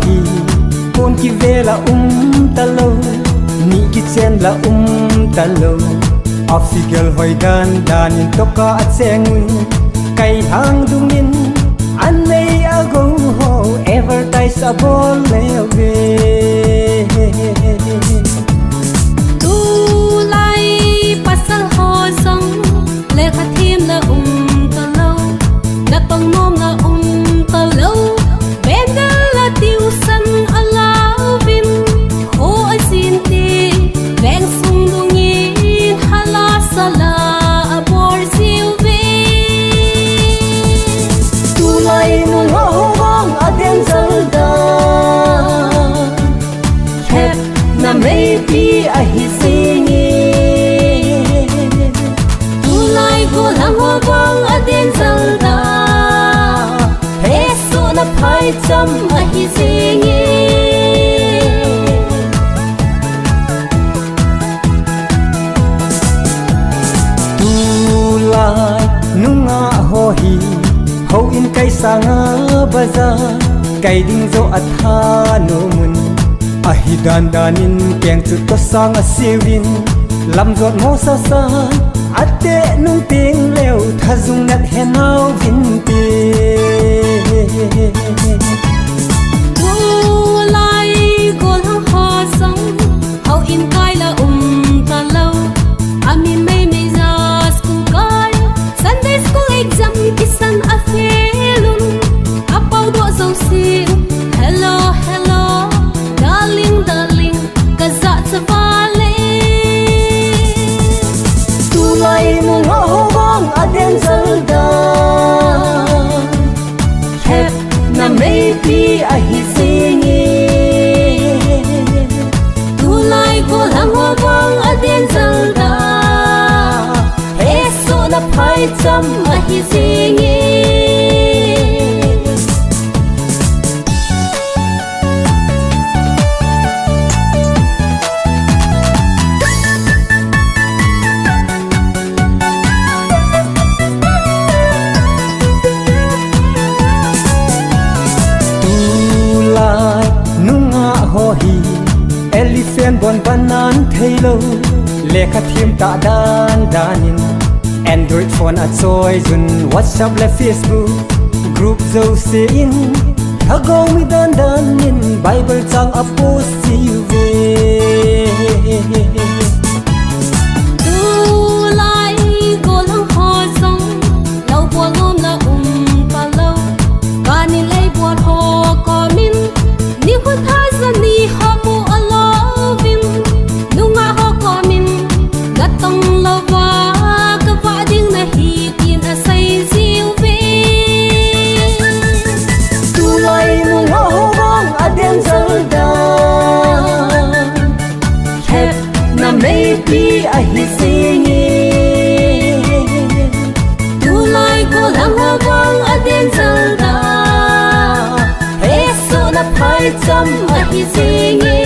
hi con ki ve la talo ni ki chen la talo official hoi dan in toka acheng kai hang dungin an nei ago ho advertise abol leve tu lai pasal ho song le khathim la talo na tong nom la talo bendel la tiu san alawin ho asin ti beng sung dungin hala sala abor silve tu lai nung ho wang aden zalda hep na maybe a hi singi tu lai go lang ho bang aden zalda he so na phai cham a hi singi tu lai nunga ho hi ho in kai sanga bazar kai ding zo atha no mun a hi danin keng chu to sang a siwin lam zot mo sa sa ate nung ting leo thazung nat henau vin te tu lai go lang ho song how in kai la talo ami mai mai za school kai Sunday school exam kisan a felun apau do so si hello hello darling darling kaza savale tu lai nung ho wang aden zalda hep na maybe a hi singi tu lai go lang ho bang aden zalda he so na phai cham a hi singi hi elephant bon banan thailo lekha thim ta danin android phone a choi jun whatsapp le facebook group zo se in hago mi danin bible chang a post si ve tu lai go lang ho song lau bo lom la pa lo ka ni lai bo ho ko min ni khu tha sa ni ho mu alovin nunga ho ko min gatong lova ka va ding na hi tin a sai ziu ve tu lai nung ho wang aden zalda hep na maybe a hi singi tu lai go lang ho bang aden zalda he so na phai cham a hi singi